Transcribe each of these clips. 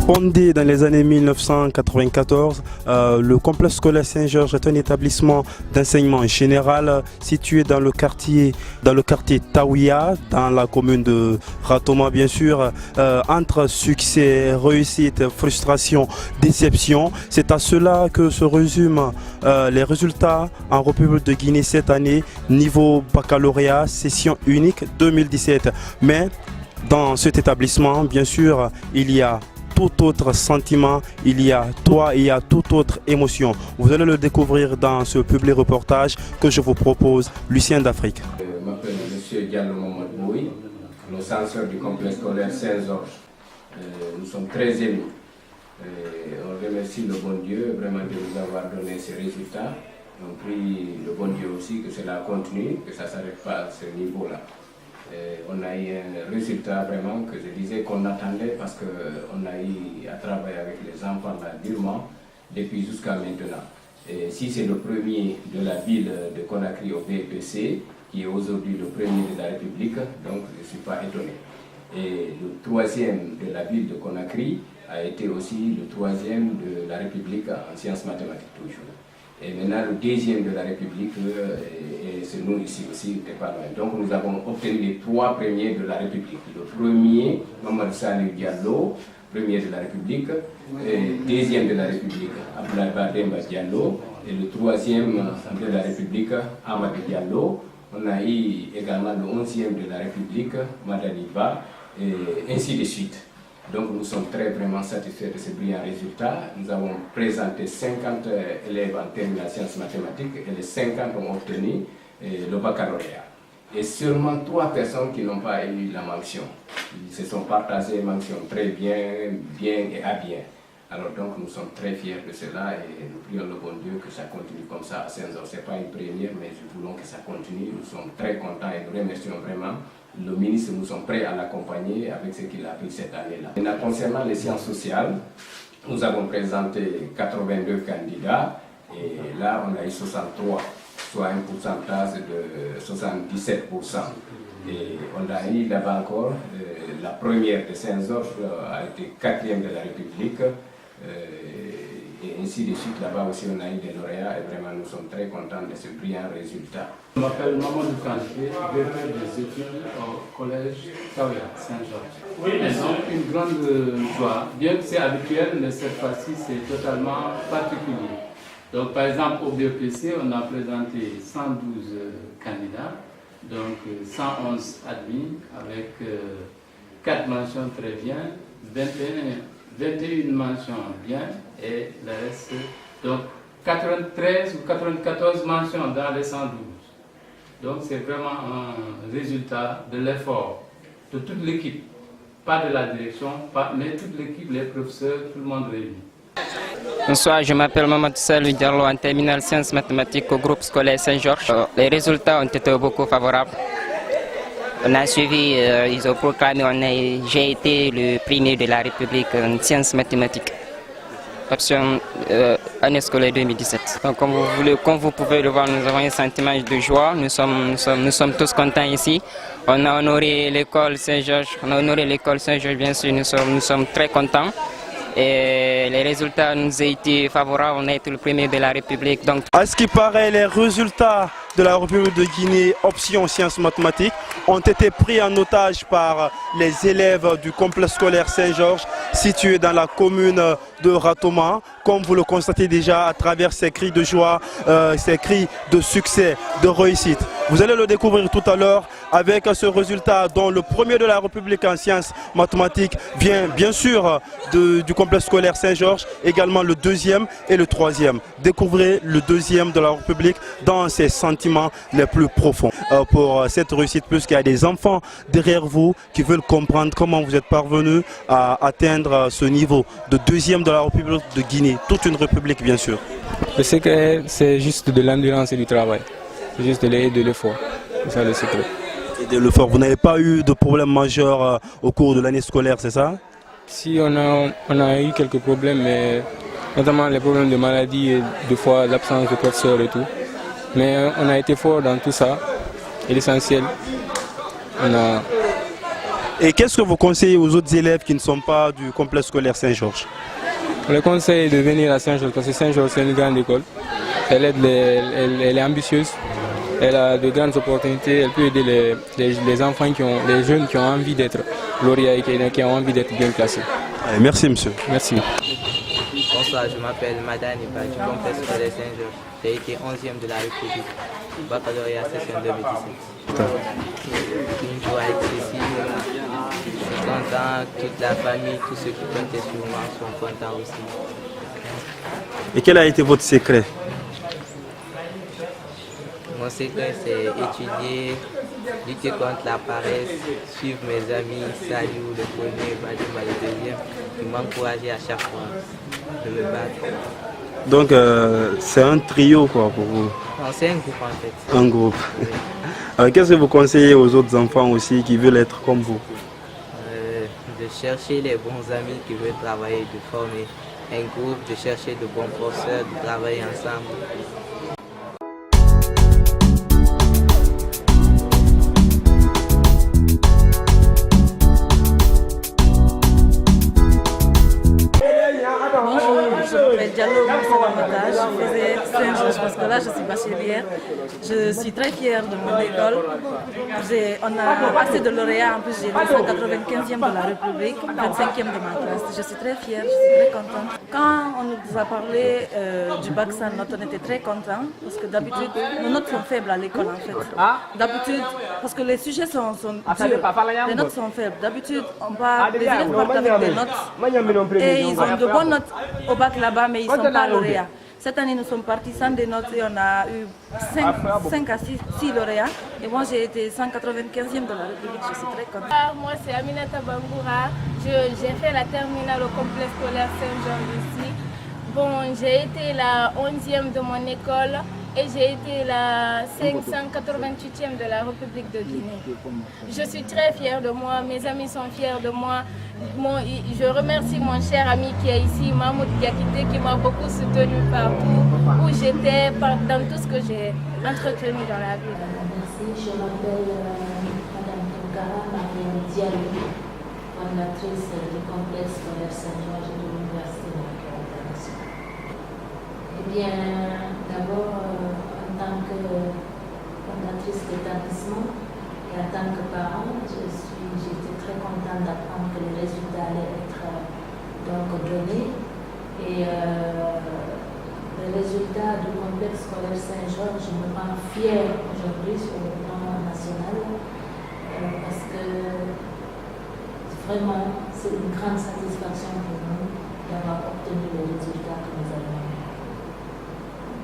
Fondé dans les années 1994, le complexe scolaire Saint-Georges est un établissement d'enseignement général situé dans le quartier Taouia, dans la commune de Ratoma bien sûr, entre succès, réussite, frustration, déception. C'est à cela que se résument les résultats en République de Guinée cette année, niveau baccalauréat, session unique 2017. Mais dans cet établissement, bien sûr, il y a tout autre sentiment, il y a toute autre émotion. Vous allez le découvrir dans ce public reportage que je vous propose, Lucien d'Afrique. Je m'appelle M. Diallo Mamadou, le censeur du complexe scolaire Saint-Georges. Nous sommes très émus. On remercie le bon Dieu vraiment de nous avoir donné ces résultats. On prie le bon Dieu aussi que cela continue, que ça ne s'arrête pas à ce niveau-là. On a eu un résultat vraiment que je disais qu'on attendait parce qu'on a eu à travailler avec les enfants là durement depuis jusqu'à maintenant. Et si c'est le premier de la ville de Conakry au BPC, qui est aujourd'hui le premier de la République, donc je ne suis pas étonné. Et le troisième de la ville de Conakry a été aussi le troisième de la République en sciences mathématiques toujours. Et maintenant, le deuxième de la République, et c'est nous ici aussi, n'est pas loin. Donc, nous avons obtenu les trois premiers de la République. Le premier, Mamadou Salih Diallo, premier de la République, et deuxième de la République, Abdoulaye Bademba Diallo, et le troisième de la République, Amadou Diallo. On a eu également le 11e de la République, Madani Ba, et ainsi de suite. Donc nous sommes vraiment satisfaits de ces brillants résultats. Nous avons présenté 50 élèves en terminale sciences mathématiques et les 50 ont obtenu le baccalauréat. Et seulement 3 personnes qui n'ont pas eu la mention. Ils se sont partagés mention très bien, bien et à bien. Alors donc nous sommes très fiers de cela et nous prions le bon Dieu que ça continue comme ça à Saint-Georges. Ce n'est pas une première, mais nous voulons que ça continue. Nous sommes très contents et nous remercions vraiment le ministre. Nous sommes prêts à l'accompagner avec ce qu'il a pris cette année-là. Maintenant, concernant les sciences sociales, nous avons présenté 82 candidats et là on a eu 63, soit un pourcentage de 77%. Et on a eu là-bas encore, la première de Saint-Georges a été 4e de la République. Et ainsi de suite, là-bas aussi on a eu des lauréats et vraiment nous sommes très contents de ce brillant résultat. Je m'appelle Mamadou Kanté, directeur des études au collège Taouia, Saint-Georges. Oui, ils ont une grande joie, bien que c'est habituel, mais cette fois-ci c'est totalement particulier. Donc par exemple au BPC, on a présenté 112 candidats, donc 111 admis avec 4 mentions très bien, 21 mentions bien et le reste, donc 93 ou 94 mentions dans les 112. Donc c'est vraiment un résultat de l'effort de toute l'équipe, pas de la direction, mais toute l'équipe, les professeurs, tout le monde réuni. Bonsoir, je m'appelle Mamadou Salih Diallo en terminale sciences mathématiques au groupe scolaire Saint-Georges. Les résultats ont été beaucoup favorables. On a suivi, ils ont proclamé, j'ai été le premier de la République en sciences mathématiques, option année scolaire 2017. Donc, comme vous pouvez le voir, nous avons un sentiment de joie, nous sommes tous contents ici. On a honoré l'école Saint-Georges, bien sûr, nous sommes très contents. Et les résultats nous ont été favorables, on a été le premier de la République. Donc... À ce qui paraît, les résultats de la République de Guinée, option sciences mathématiques, ont été pris en otage par les élèves du complexe scolaire Saint-Georges, situé dans la commune de Ratoma, comme vous le constatez déjà à travers ces cris de joie, ces cris de succès, de réussite. Vous allez le découvrir tout à l'heure avec ce résultat dont le premier de la République en sciences mathématiques vient bien sûr du complexe scolaire Saint-Georges, également le deuxième et le troisième. Découvrez le deuxième de la République dans ses sentiments les plus profonds. Pour cette réussite, puisqu'il y a des enfants derrière vous qui veulent comprendre comment vous êtes parvenu à atteindre ce niveau de deuxième de la République de Guinée, toute une république bien sûr. Le secret, c'est juste de l'endurance et du travail. C'est juste de l'effort. C'est ça le secret. Et de l'effort. Vous n'avez pas eu de problème majeur au cours de l'année scolaire, c'est ça? Si, on a eu quelques problèmes, mais notamment les problèmes de maladie et des fois l'absence de professeurs et tout. Mais on a été fort dans tout ça. Et l'essentiel, Et qu'est-ce que vous conseillez aux autres élèves qui ne sont pas du complexe scolaire Saint-Georges? On les conseille de venir à Saint-Georges parce que Saint-Georges c'est une grande école. Elle est ambitieuse, elle a de grandes opportunités, elle peut aider les enfants, les jeunes qui ont envie d'être lauréats et qui ont envie d'être bien classés. Merci monsieur. Merci. Bonsoir, je m'appelle Madani Ba du complexe scolaire Saint-Georges. J'ai été 11e de la République, baccalauréat session 2017. Une joie excessive, je suis content, toute la famille, tous ceux qui comptaient sur moi sont contents aussi. Et quel a été votre secret? Mon secret, c'est étudier, lutter contre la paresse, suivre mes amis, Saliou le premier, Badima le deuxième, et m'encourager à chaque fois de me battre. Donc c'est un trio quoi pour vous? Non, c'est un groupe en fait. Un groupe. Oui. Alors qu'est-ce que vous conseillez aux autres enfants aussi qui veulent être comme vous? De chercher les bons amis qui veulent travailler, de former un groupe, de chercher de bons professeurs, de travailler ensemble. Je m'appelle Diallo Moussa, je faisais Saint-Georges parce que là je suis bachelière. Je suis très fière de mon école. On a assez de lauréats, en plus j'ai 195e de la République, 25e de ma classe. Je suis très fière, je suis très contente. Quand on nous a parlé du bac sans notes, on était très contents parce que d'habitude nos notes sont faibles à l'école en fait. D'habitude, parce que les sujets sont durs, les notes sont faibles. D'habitude, les élèves partent avec des notes et ils ont de bonnes notes au bac là-bas, mais ils ne sont pas lauréats. Cette année, nous sommes partis sans des notes et on a eu 5 à 6 lauréats. Et moi, j'ai été 195e de la République, je suis très contente. Moi, c'est Aminata Bangoura. J'ai fait la terminale au complexe scolaire Saint-Georges ici. Bon, j'ai été la 11e de mon école et j'ai été la 588e de la République de Guinée. Je suis très fière de moi, mes amis sont fiers de moi. Je remercie mon cher ami qui est ici, Mahmoud Diakité, qui m'a beaucoup soutenu partout où j'étais, dans tout ce que j'ai entretenu dans la vie. Merci, je m'appelle Mme Tonkara Marianne Diallo, fondatrice du complexe scolaire Saint-Georges de l'Université internationale. Eh bien, d'abord, en tant que fondatrice d'établissement et en tant que parent, j'étais très contente d'apprendre que les résultats allaient être donnés. Et les résultats du complexe scolaire Saint-Georges me rend fière aujourd'hui sur le plan national parce que vraiment c'est une grande satisfaction pour nous d'avoir obtenu les résultats que nous avons.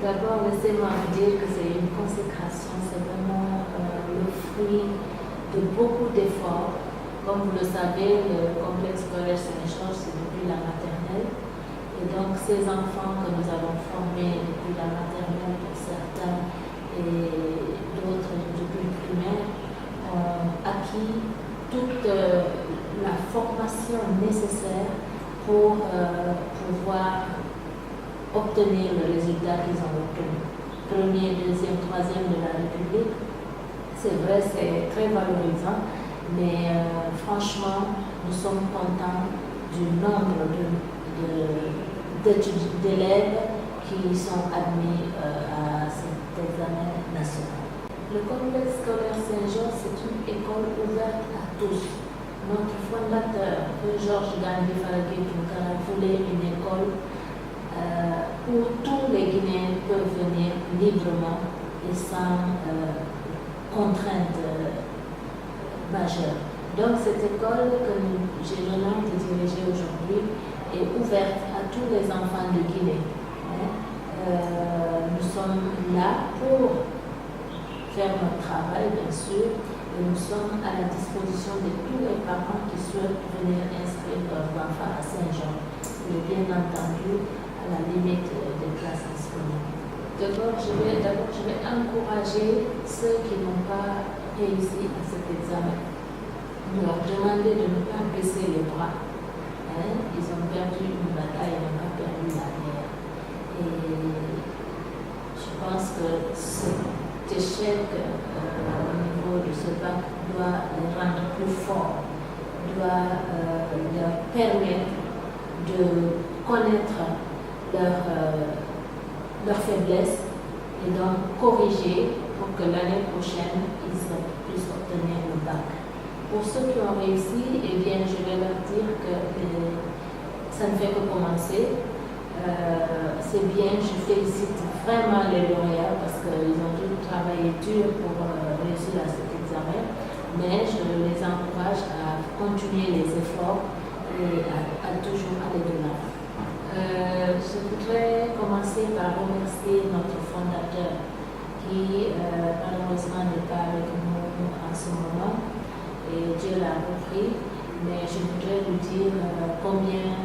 D'abord, laissez-moi vous dire que c'est une consécration, c'est vraiment le fruit de beaucoup d'efforts. Comme vous le savez, le complexe scolaire Saint-Georges, c'est depuis la maternelle. Et donc, ces enfants que nous avons formés depuis la maternelle pour certains et d'autres depuis le primaire ont acquis toute la formation nécessaire pour pouvoir obtenir le résultat qu'ils ont obtenu. Premier, deuxième, troisième de la République, c'est vrai, c'est très valorisant, mais franchement, nous sommes contents du nombre d'élèves qui sont admis à cet examen national. Le complexe scolaire Saint-Georges, c'est une école ouverte à tous. Notre fondateur, Georges Gandhi Faragui Tonkara, voulait une école où tous les Guinéens peuvent venir librement et sans contraintes majeures. Donc cette école que j'ai l'honneur de diriger aujourd'hui est ouverte à tous les enfants de Guinée. Nous sommes là pour faire notre travail, bien sûr, et nous sommes à la disposition de tous les parents qui souhaitent venir inscrire leurs enfants à Saint-Jean. Et bien entendu, à la limite des classes disponibles. D'abord, je vais encourager ceux qui n'ont pas réussi à cet examen. Leur demander de ne pas baisser les bras. Ils ont perdu une bataille, ils n'ont pas perdu la guerre. Et je pense que cet échec au niveau de ce bac doit les rendre plus forts doit leur permettre de connaître leurs faiblesses et donc corriger pour que l'année prochaine, ils puissent obtenir le bac. Pour ceux qui ont réussi, eh bien, je vais leur dire que ça ne fait que commencer. C'est bien, je félicite vraiment les lauréats parce qu'ils ont dû travailler dur pour réussir à cet examen, mais je les encourage à continuer les efforts et à toujours aller de l'avant. Je voudrais commencer par remercier notre fondateur qui malheureusement n'est pas avec nous en ce moment et Dieu l'a repris, mais je voudrais lui dire combien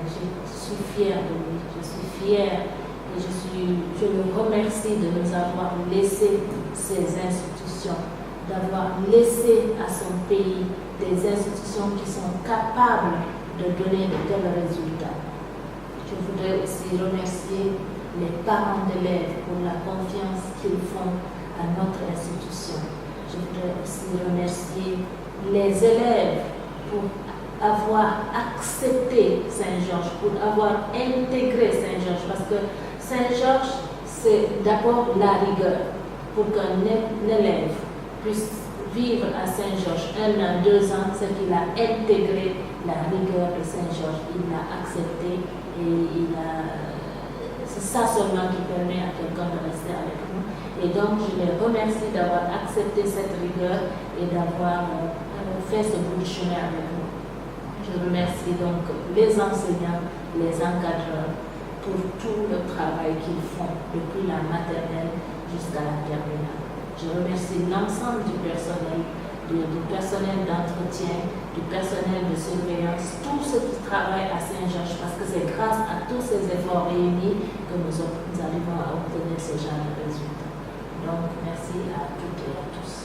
je suis fière de lui, je suis fière et je le remercie de nous avoir laissé ces institutions, d'avoir laissé à son pays des institutions qui sont capables de donner de tels résultats. Je voudrais aussi remercier les parents d'élèves pour la confiance qu'ils font à notre institution. Je voudrais aussi remercier les élèves pour avoir accepté Saint-Georges, pour avoir intégré Saint-Georges, parce que Saint-Georges, c'est d'abord la rigueur. Pour qu'un élève puisse vivre à Saint-Georges 1 an, 2 ans, c'est qu'il a intégré la rigueur de Saint-Georges, il l'a accepté et c'est ça seulement qui permet à quelqu'un de rester avec nous. Et donc, je les remercie d'avoir accepté cette rigueur et d'avoir fait ce bout de chemin avec nous. Je remercie donc les enseignants, les encadreurs pour tout le travail qu'ils font depuis la maternelle jusqu'à la terminale. Je remercie l'ensemble du personnel d'entretien, du personnel de surveillance, tous ceux qui travaillent à Saint-Georges, parce que c'est grâce à tous ces efforts réunis que nous arrivons à obtenir ce genre de résultats. Donc, merci à toutes et à tous.